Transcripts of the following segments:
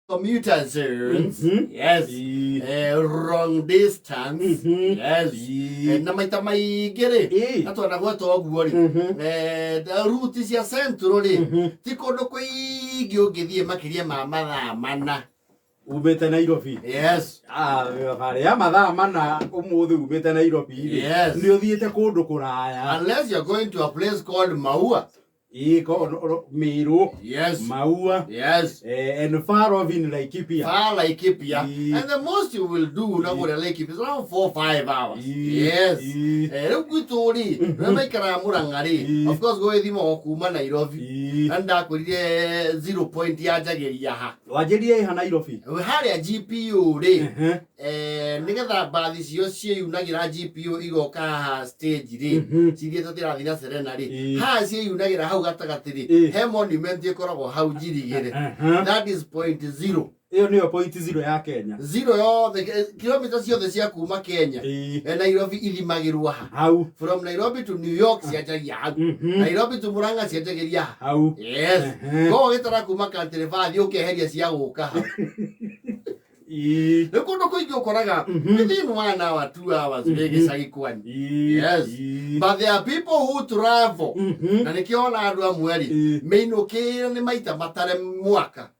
commuter zones, yes, long distance, yes, na maita maingĩ rĩ atwana gwetwo ũguo rĩ route cia central rĩ ti kũndũ kũingĩ ũngĩthiĩ makĩria ma mathaa mana umĩte Nairobi. Yes. Ya mathaa mana ũmũthĩ umĩte Nairobi. Yes. Nĩ ũthiĩte kũndũ kũraya. Unless you're going to a place called Maua. Meru. Yes. Maua. Yes. And far off in Laikipia. Far Laikipia. And the most you will do now with Laikipia is around 4 or 5 hours. Yes. Of course, go with him or Kuma Nairobi. And that could 0 point Yajagia. Wajeria Nairobi. We had a GPU day. Nigga bad is your share you nagira GPU Igoka stage day. See the Serenity. Has you nagira how gatagati. He monument yekora how jiri gere. That is 0.0. Hiyo niyo 0.0 ya Kenya. 0 yo the kilometers yo the cia kuma Kenya. And Nairobi ithimagirwa how from Nairobi to New York ciajagia. Nairobi to Murang'a ciajagia how. Yes. Go getara kuma country vathi ukeheria cia guka. The kondo ko igyo koraga within 1 hour 2 hours bege sagikwani. Yes. But there are people who travel. Na nikiona andu amweri meinukira ni maita matare mwaka.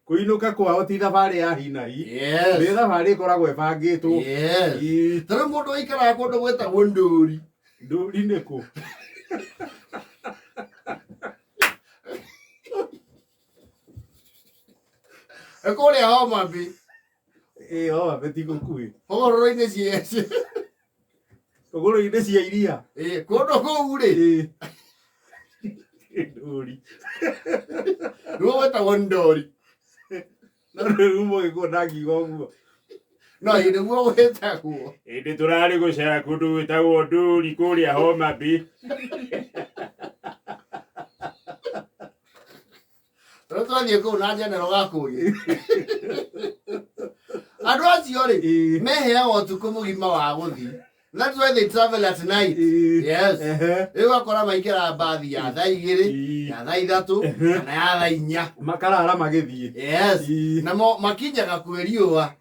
Kuinuka kwao ti thabari ya hinai. Yes. Ni thabari ikoragwo ibangitwo. Yes. Tara mundu aikara kondo gwetagwo nduri. Nduri nĩ kũ? Ekole homa bi. Homa bi ti gũkuĩ. Hogoro-inĩ ciece. Hogoro-inĩ cia iria. Kondo kũu rĩ. Nduri. Nĩguo gwetagwo ndori. No rĩu mũgĩkũyũ ndangiuga ũguo. No nĩguo gwetagwo. Ĩndĩ tũrarĩ gũcera kũndũ gwĩtagwo ndũri kũrĩa Homa Bay. Tũrathiĩ kũu na njenero gakũyũ. Andũ acio rĩ meheagwo ũtukũ mũgima wa gũthiĩ. That's why they travel at night. Yes. Rĩu akora maingĩra mbathi ya thaa 2 ya thaa 3 kana ya thaa 4 makarara magĩthiĩ. Yes. Na makinyaga kwĩ riũa.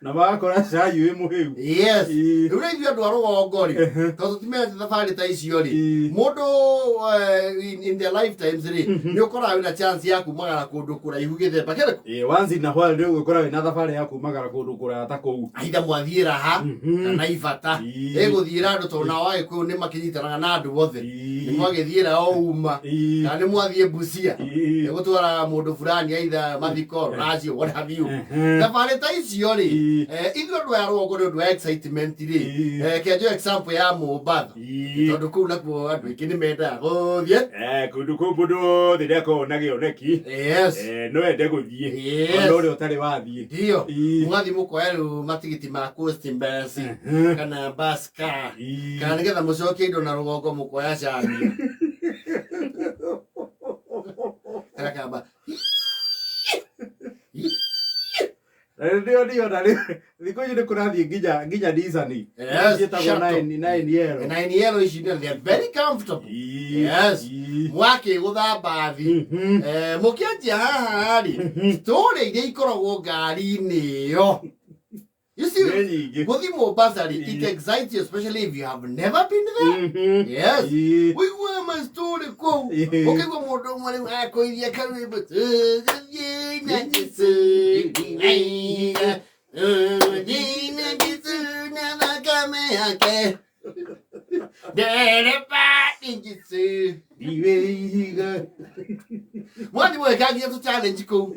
Na magakora cai wĩ mũhĩu. Yes. Rĩu rĩ ithuĩ andũ a rũgongo rĩ tondũ tũtimendete thabarĩ ta icio rĩ mũndũ in their lifetimes rĩ nĩ ũkoraga wĩna chance ya kumagara kũndũ kũraihu gĩthemba kĩrĩkũ. Once in a while nĩ ũgũkora wĩna thabarĩ ya kumagara kũndũ kũraya ta kũu. Aitha mwathiĩ Raha kana Ibata. Ĩgũthiĩra andũ tondũ nao Agĩkũyũ nĩ makĩnyitanaga na andũ othe. Nĩ mwagĩthiĩra o uma kana nĩ mwathiĩ Busia. Ĩgũtwara mũndũ fulani aitha mathiko racio what have you. Thabarĩ ta icio rĩ ithuĩ andũ a rũgongo nĩ ũndũ wa excitement rĩ kĩanjũ example ya Mombatha tondũ kũu nakuo andũ aingĩ nĩ mendaga gũthiĩ kũndũ kũu mũndũ wothe nĩakoragwo na gĩoneki. Yes. No ende gũthiĩ ona ũrĩa ũtarĩ wathiĩ. Ndio mũgathiĩ mũkoya rĩu matigiti ma Coast Bus kana bus car kana nĩgetha mũcokie indo na rũgongo mũkoya cani. Karakamba ndio na thikũ ici nĩ kũrathiĩ nginya Disney. Ciĩtagwo 9 yellow. 9 yellow ici they are very comfortable. Yes. Mwakĩgũtha mbathi mũkĩanjia haha rĩ story iria ikoragwo ngari-inĩ ĩyo. You see, gũthiĩ Mombasa rĩ it excites you especially if you have never been there. Yes. Wĩigua my story kũu ũkĩigua mũndũ ũmwe rĩu akũithia karwĩmbo Mwani mwekagia tu challenge kũu.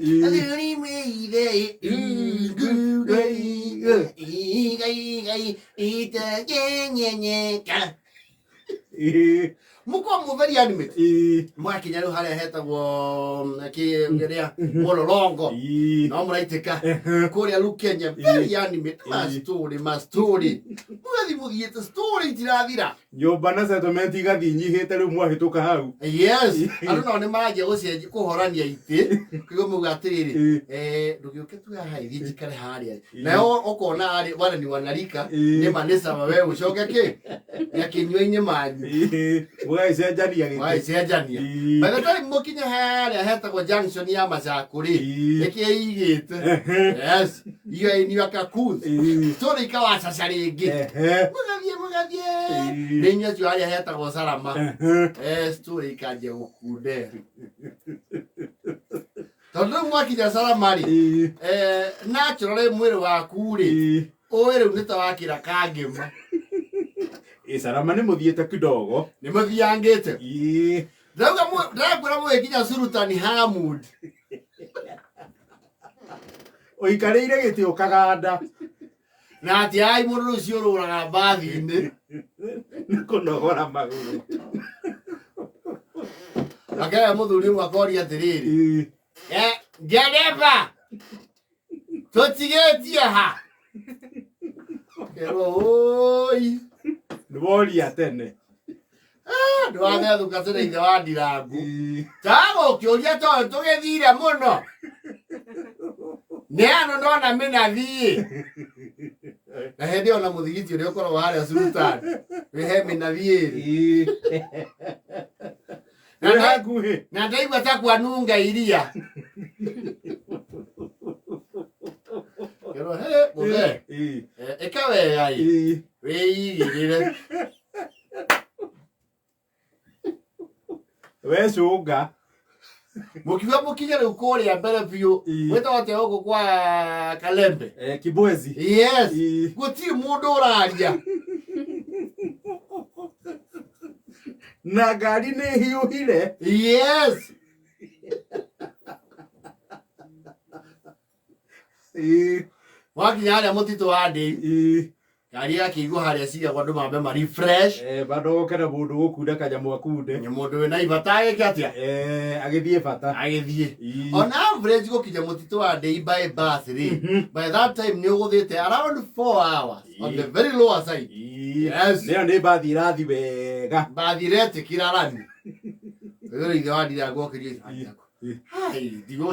Muko very animate. Mwakinya rĩu harĩa hetagwo kĩrĩa Mololongo no mũraitĩka kũrĩa rĩu Kenya very animate. Ma story mũgathi mũthiĩte story itirathira. nyumba na settlement igathi nyihite riu mwahituka hau. Yes, andu no ni marangia gucenjia kuhorania iti kigo muga atiriri ndugiuke tu haha ithi njikare haria nayo ukona ari wale ni wanarika ni manesa wewe ucoke ki yakinywa-ini manyu mugaicenjania by the time mukinya haria hetagwo junction ya Macakuri ikiigite. Yes, iyo ni wakakuthi story ikawacaca ringi mugathie ninya cio haria hetagwo Salama story ikanjia gukunde tondu mwakinya Salama ri naturally mwiri waku ri uwi riu nita wakira kangima Salama ni muthiete kidogo ni muthiangite ndauga mwikinya Sultan Hamud uikarire giti ukaganda na ati ai mundu ucio ururaga bathi-ini ni kunogora maguru akaya muthuri mwakoria atiriri ndereba tutigetie ha kero oi ndworia tene ndwanethuka tene ithe wa Ndirangu tago kiuria to tugithire muno neano ndona minathi na hindi ona muthigiti uria ukoragwo haria Sultan wihe minathi iri na ndaigua ta kwanunga iria kero muthe eka wega wiigirire we cunga mukiuga mukinya riu kuria mbere biu witote huko kwa Kalembe Kibwezi. Yes, gutiri mundu uraria na gari ni hiuhire. Yes, wakinya haria mutitu wa Ndei gari yakiigwo haria cigagwo andu mambe ma refresh bado gukena mundu gukunda kanyamu akunde ni mundu wina ibata giki atia agithie bata agithie on average gukinya mutitu wa Ndei by bus ri by that time ni uguthite around 4 hours on the very lower side. Yes, nio ni bathi irathi wega bathi retikira rani wewe ithe wa Ndirangu okirie hai digo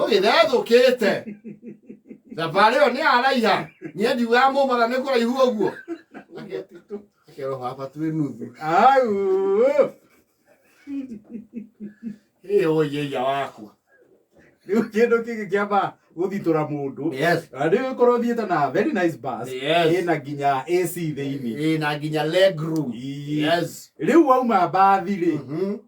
githethukite Thabari yo ni araiha nie ndiuga mumatha ni kuraihu uguo akero hapa twi nuthu au oye ya wakwa riu kindu kiki kiamba guthitura mundu. Yes, riu ikorwo thiete na very nice bus ina nginya AC thiini ina nginya leg room. Yes, riu wauma bathi ri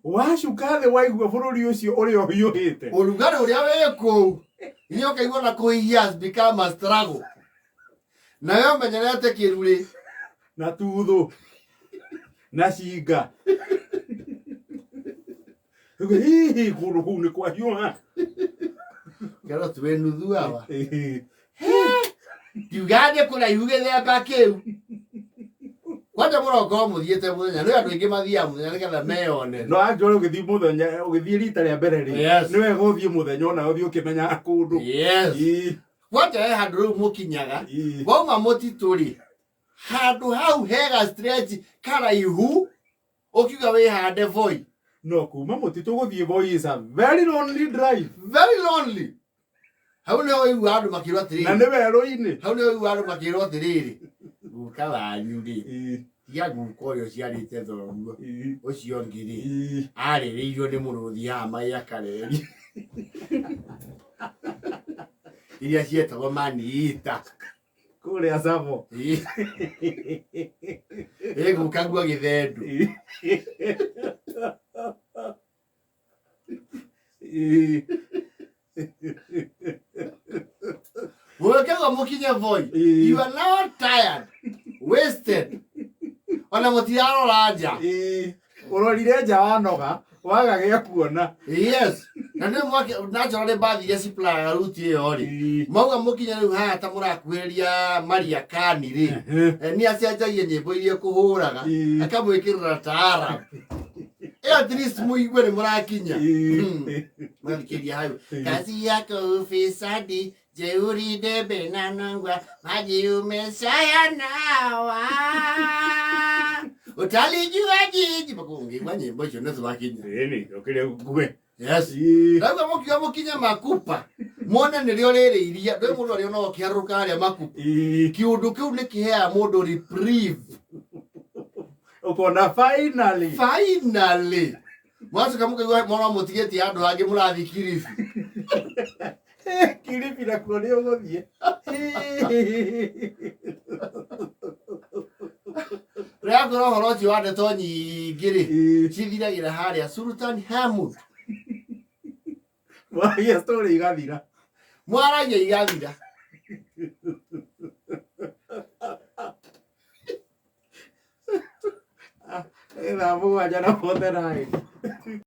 wacuka thi waigua bururi ucio uria hiuhite urugari uria wiku iyo kaigua na kuihia has become a struggle na yo menyerete kiruri na tuthu na cinga hihi kundu kuu ni kwa hiuha kero twi nuthu awa ndiugaje kuraihu githemba kiu kwanja murongo muthiete muthenya ni andu ingi mathia muthenya nigetha meyone no angiore ugithi muthenya ugithi rita ria mbere ri ni wega uthie muthenya ona uthie ukimenya kundu. Yes, kwanja he handu riu mukinyaga wauma mutitu ri handu hau hega stretch karaihu ukiuga wi hande voi no kuma mutitu guthie voi is a very lonely drive, very lonely. Hau ni oigua andu makirwo atiriri na ni weru-ini hau ni oigua andu makirwo atiriri guka wanyu ri tia guka urio ciarite thoruo ucio ngiri aririirio ni muruthi haha mai akareri iria cietagwo maniita kuria Savo guka ngua githendu Wekega mukinye voi you are now tired wasted ona mutiraro raja urorire nja wanoga wagagia kuona. Yes, na ndio mwake naturally bathi ya supply route iyo ri mauga mukinye riu haha ta murakuheria Maria Kani ri ni acenjagie nyimbo iria kuhuraga akamwikirira taara at least muigwe ni murakinya mwakiria hayo kazi yako ufisadi jeuri de benanangwa maji umesaya nawa utalijua jiji bakungi mwenye mbocho ndezo wakinya okile gwe yes ndagwa mukinya makupa mona nilio rere iria ndwe mundu ari no kiaruka ari makupa kiundu kiu ni kihea mundu reprieve ukona finally mwasa kamuka mwana mutigeti andu angi murathi Kilifi Kilifi na kuonea ugothie Ragoro horoji wade to nyingiri cithiragira haria Sultan Hamud Mwaria story igathira mwaragia igathira Era bua jana poterai